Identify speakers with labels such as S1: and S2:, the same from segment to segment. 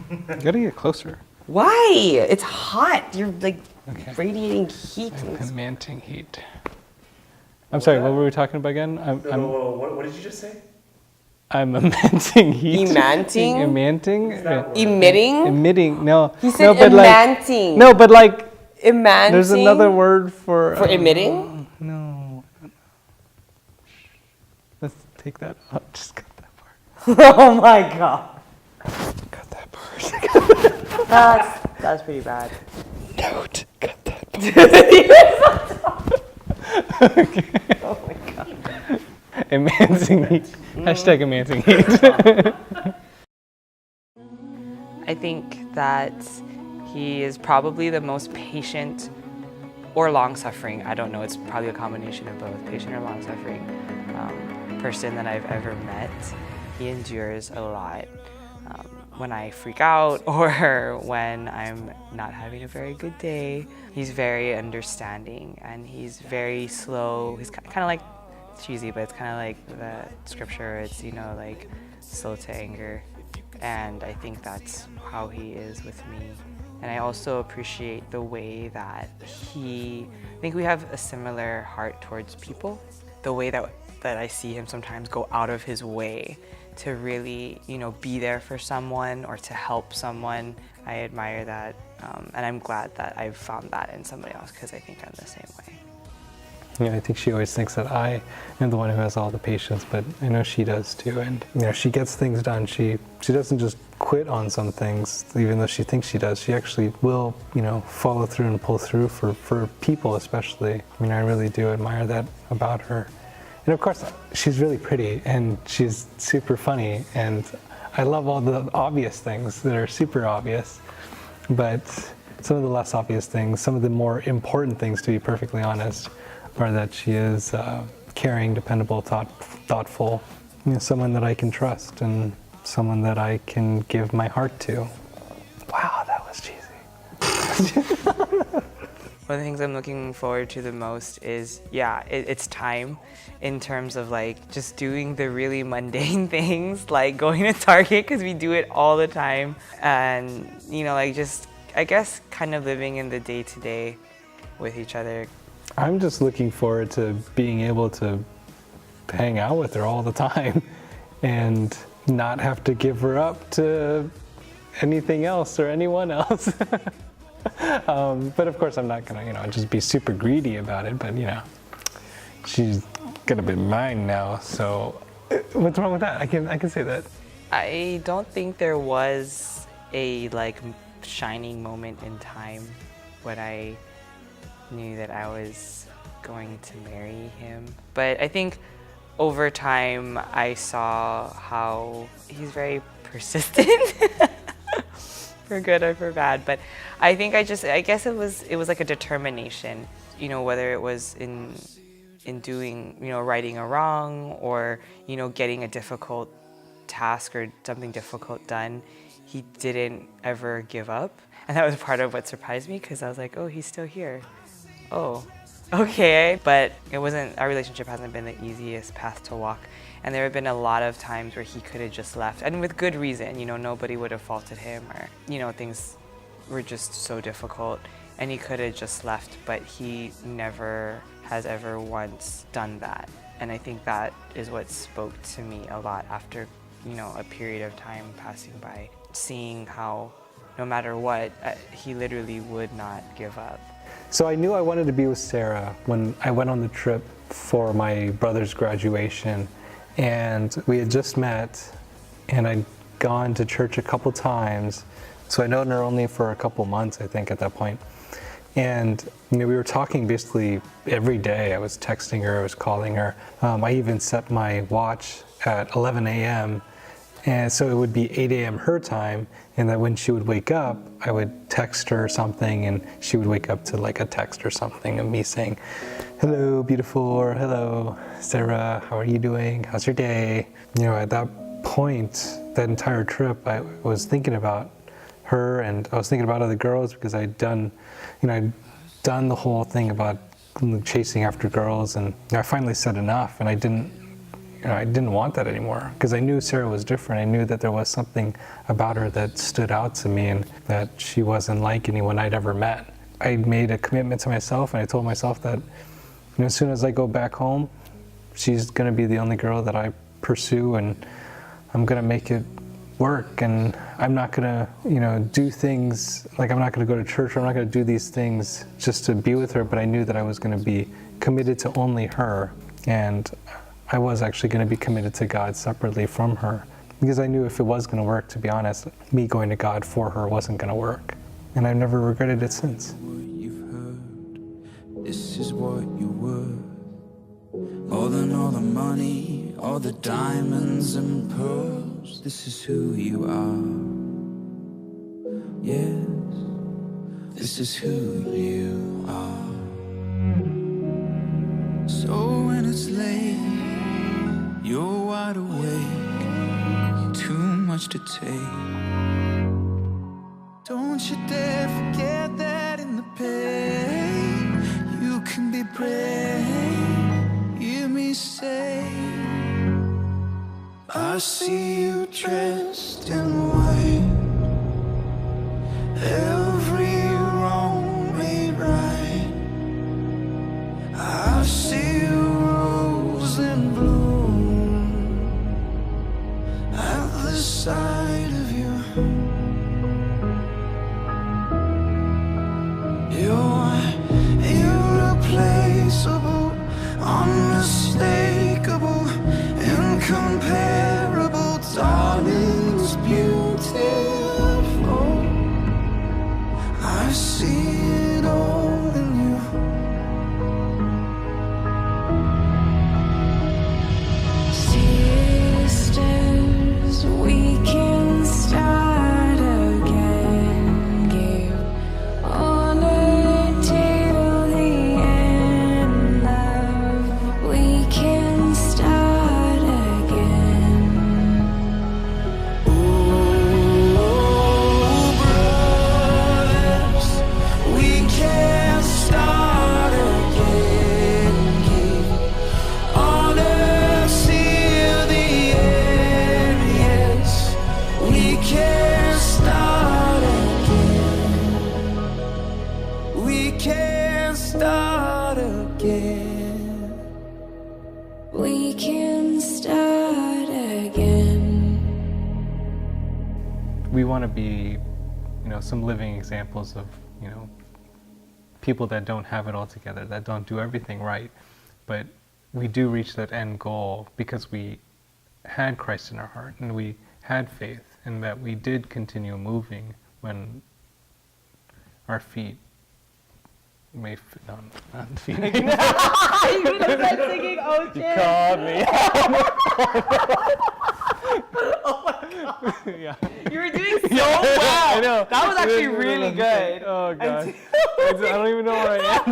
S1: You gotta get closer.
S2: Why? It's hot. You're like radiating heat.
S1: I'm emanting heat. I'm sorry, what were we talking about again?
S3: What did you just say?
S1: I'm emanting heat.
S2: Emanting?
S1: Emanting?
S2: Emitting?
S1: Emitting, no.
S2: He said
S1: no, but
S2: emanting.
S1: Like, no, but like,
S2: emanting?
S1: there's another word for...
S2: For emitting?
S1: No. Let's take that out. Just cut that part.
S2: Oh my god.
S1: Cut that part.
S2: That's pretty bad.
S1: Note, cut that part.
S2: Okay. Oh my god.
S1: Emanting heat. Hashtag emanting heat.
S4: I think that he is probably the most patient or long-suffering, I don't know, it's probably a combination of both, patient or long-suffering person that I've ever met. He endures a lot. When I freak out or when I'm not having a very good day, he's very understanding and he's very slow. He's kind of like cheesy, but it's kind of like the scripture, it's, you know, like slow to anger. And I think that's how he is with me. And I also appreciate the way that I think we have a similar heart towards people. The way that I see him sometimes go out of his way to really, you know, be there for someone or to help someone. I admire that, and I'm glad that I've found that in somebody else because I think I'm the same way.
S1: Yeah, I think she always thinks that I am the one who has all the patience, but I know she does too. And you know, she gets things done. She doesn't just quit on some things, even though she thinks she does. She actually will, you know, follow through and pull through for people especially. I mean, I really do admire that about her. And of course, she's really pretty and she's super funny. And I love all the obvious things that are super obvious. But some of the less obvious things, some of the more important things, to be perfectly honest, are that she is caring, dependable, thoughtful, you know, someone that I can trust and someone that I can give my heart to. Wow, that was cheesy.
S4: One of the things I'm looking forward to the most is, it's time in terms of like just doing the really mundane things, like going to Target because we do it all the time. And, you know, like just, I guess, kind of living in the day-to-day with each other.
S1: I'm just looking forward to being able to hang out with her all the time and not have to give her up to anything else or anyone else. But of course I'm not gonna, you know, just be super greedy about it, but you know, she's gonna be mine now, so what's wrong with that? I can say that.
S4: I don't think there was a like shining moment in time when I knew that I was going to marry him. But I think over time I saw how he's very persistent. For good or for bad, but I think I guess it was like a determination, you know, whether it was in doing, you know, righting a wrong or, you know, getting a difficult task or something difficult done. He didn't ever give up, and that was part of what surprised me because I was like, oh, he's still here. Oh, okay. But it wasn't, our relationship hasn't been the easiest path to walk. And there have been a lot of times where he could have just left, and with good reason, you know, nobody would have faulted him or, you know, things were just so difficult and he could have just left, but he never has ever once done that. And I think that is what spoke to me a lot after, you know, a period of time passing by, seeing how no matter what, he literally would not give up.
S1: So I knew I wanted to be with Sara when I went on the trip for my brother's graduation. And we had just met, and I'd gone to church a couple times. So I'd known her only for a couple months, I think, at that point. And you know, we were talking basically every day. I was texting her, I was calling her. I even set my watch at 11 a.m. And so it would be 8 a.m. her time, and that when she would wake up, I would text her something, and she would wake up to like a text or something of me saying, hello, beautiful, or hello, Sara, how are you doing? How's your day? You know, at that point, that entire trip, I was thinking about her, and I was thinking about other girls because I'd done the whole thing about chasing after girls, and I finally said enough, and I I didn't want that anymore because I knew Sara was different. I knew that there was something about her that stood out to me and that she wasn't like anyone I'd ever met. I made a commitment to myself and I told myself that as soon as I go back home, she's going to be the only girl that I pursue and I'm going to make it work, and I'm not going to, do things, like I'm not going to go to church, or I'm not going to do these things just to be with her, but I knew that I was going to be committed to only her, and I was actually going to be committed to God separately from her, because I knew if it was going to work, to be honest, me going to God for her wasn't going to work, and I've never regretted it since.
S5: You've heard, this is what you were. More than all the money, all the diamonds and pearls, this is who you are. Yes, this is who you are. So when it's late, you're wide awake, too much to take. Don't you dare forget that in the pain, you can be brave. Hear me say, I see you dressed in white, every wrong made right. I see you rose in bloom at the sight of you. You're irreplaceable, unmistakable, incomparable, darling's beautiful. I see it all in you. Sisters, we can start again. Give honor till the end, love. We can start again. Oh, brothers, we can start again. Give honor till the end, yes. We can start again. We can start again. We can start again.
S1: We want to be, some living examples of, people that don't have it all together, that don't do everything right, but we do reach that end goal because we had Christ in our heart and we had faith, and that we did continue moving when our feet may no, not feet.
S2: You could have been singing Ocean.
S1: Called me. Yeah.
S2: You were doing so well.
S1: I know.
S2: That was actually really good.
S1: Oh god. I don't even know where I am.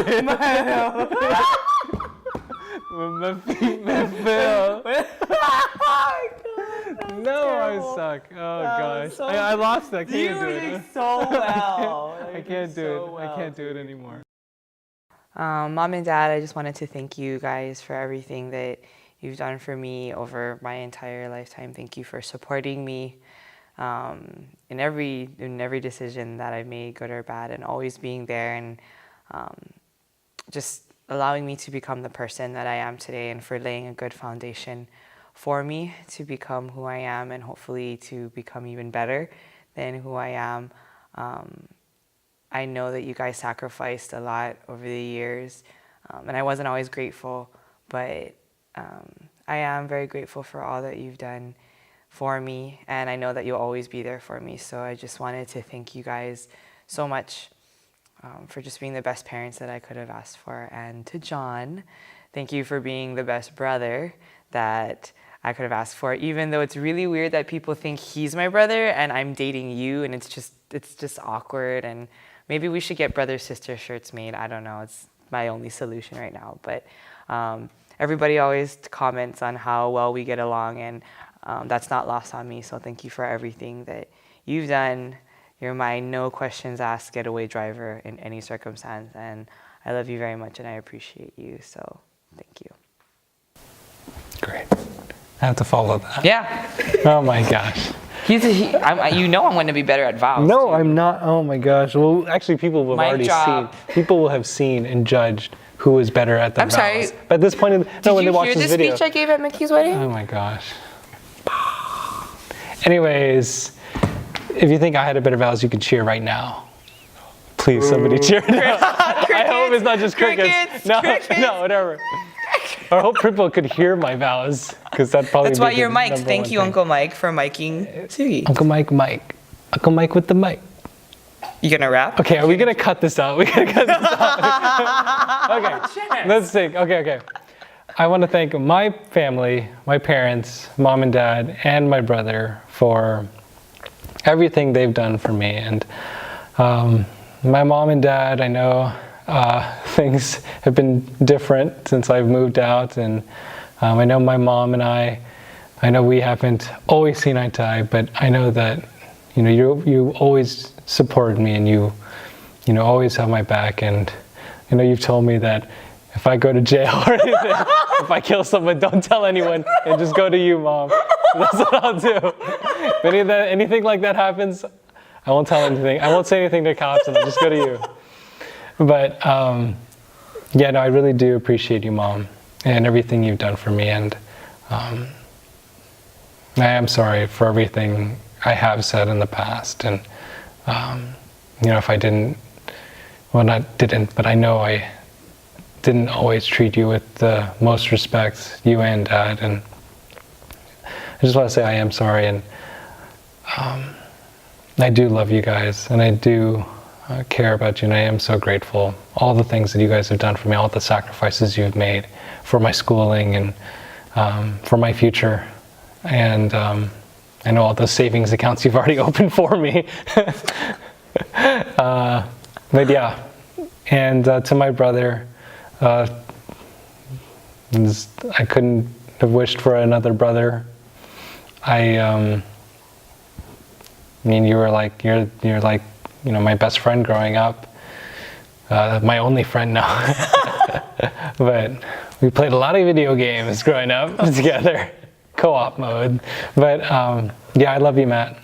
S1: My feet may fail. No, I suck. Oh gosh.
S2: so
S1: I lost that. I
S2: You
S1: can't
S2: were
S1: do
S2: doing
S1: it.
S2: so well.
S1: I can't do it. I can't do it anymore.
S4: Mom and Dad, I just wanted to thank you guys for everything that you've done for me over my entire lifetime. Thank you for supporting me in every decision that I've made, good or bad, and always being there, and just allowing me to become the person that I am today, and for laying a good foundation for me to become who I am, and hopefully to become even better than who I am. I know that you guys sacrificed a lot over the years, and I wasn't always grateful, but I am very grateful for all that you've done for me, and I know that you'll always be there for me. So I just wanted to thank you guys so much for just being the best parents that I could have asked for. And to John, thank you for being the best brother that I could have asked for, even though it's really weird that people think he's my brother and I'm dating you, and it's just awkward, and maybe we should get brother-sister shirts made. I don't know. It's my only solution right now. But everybody always comments on how well we get along, and that's not lost on me. So thank you for everything that you've done. You're my no questions asked getaway driver in any circumstance, and I love you very much, and I appreciate you. So thank you.
S1: Great. I have to follow that.
S4: Yeah.
S1: Oh my gosh.
S4: I'm going to be better at vows.
S1: No,
S4: too.
S1: I'm not. Oh my gosh. Well, actually, people will have
S4: Mic
S1: already
S4: drop.
S1: seen. People will have seen and judged who is better at the
S4: I'm
S1: vows.
S4: sorry.
S1: But at this point, when
S4: Did
S1: they
S4: you
S1: watch
S4: hear
S1: this
S4: the
S1: video.
S4: speech I gave at Mickey's wedding?
S1: Oh my gosh. Anyways, if you think I had a better vows, you can cheer right now. Please, somebody cheer now. I hope it's not just crickets. No, whatever. I hope people could hear my vows, because that probably.
S4: That's why you're mic'd. Thank you, Uncle Mike, for miking Sugi.
S1: Uncle Mike. Uncle Mike with the mic.
S4: You gonna rap?
S1: Okay, are we gonna cut this out? We gotta cut this out. Okay, let's think. Okay. I want to thank my family, my parents, mom and dad, and my brother for everything they've done for me. And my mom and dad, I know things have been different since I've moved out, and I know my mom and I know we haven't always seen eye to eye, but I know that you always supported me, and you always have my back. And you've told me that if I go to jail or anything, if I kill someone, don't tell anyone, and just go to you, Mom. That's what I'll do. If anything like that happens, I won't tell anything. I won't say anything to cops, and I'll just go to you. But yeah, no, I really do appreciate you, Mom, and everything you've done for me. And I am sorry for everything I have said in the past. And if I didn't, well, not didn't, but I know I didn't always treat you with the most respect, you and Dad. And I just want to say I am sorry, and I do love you guys, and I do care about you, and I am so grateful. All the things that you guys have done for me, all the sacrifices you've made for my schooling and for my future. And I know all those savings accounts you've already opened for me. But yeah, and to my brother, I couldn't have wished for another brother. I mean, you're like my best friend growing up, my only friend now. But we played a lot of video games growing up together, co-op mode. But yeah, I love you, Matt.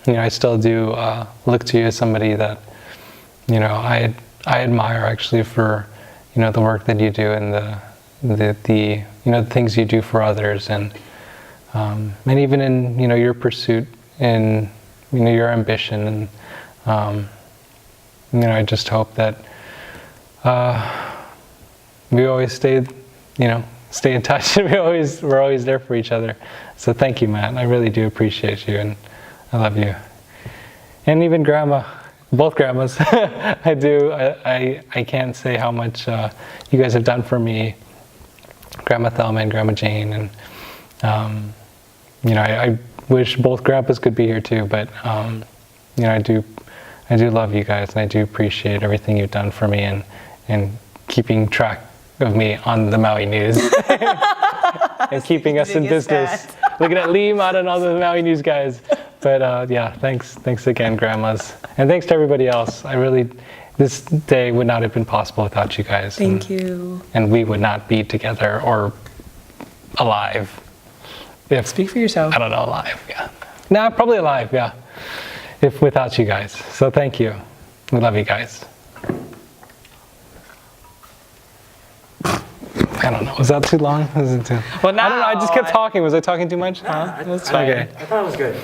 S1: I still do look to you as somebody that I admire, actually, for the work that you do, and the things you do for others, and even in your pursuit and your ambition. And I just hope that we always stay in touch, and we're always there for each other. So thank you, Matt. I really do appreciate you, and I love you. And even Grandma, both grandmas. I do. I can't say how much you guys have done for me, Grandma Thelma and Grandma Jane. And I wish both grandpas could be here too, but I do love you guys, and I do appreciate everything you've done for me, and keeping track of me on the Maui News. And keeping us in business. Looking at Liam and all the Maui News guys. But yeah, thanks again, grandmas. And thanks to everybody else. This day would not have been possible without you guys.
S2: Thank you.
S1: And we would not be together or alive.
S2: Speak for yourself.
S1: I don't know, alive, yeah. Nah, probably alive, yeah. If without you guys. So thank you. We love you guys. I don't know. Was that too long? Was it too?
S4: Well, now
S1: I don't know. I just kept talking. Was I talking too much?
S3: That's
S1: fine. Okay.
S3: I thought it was good.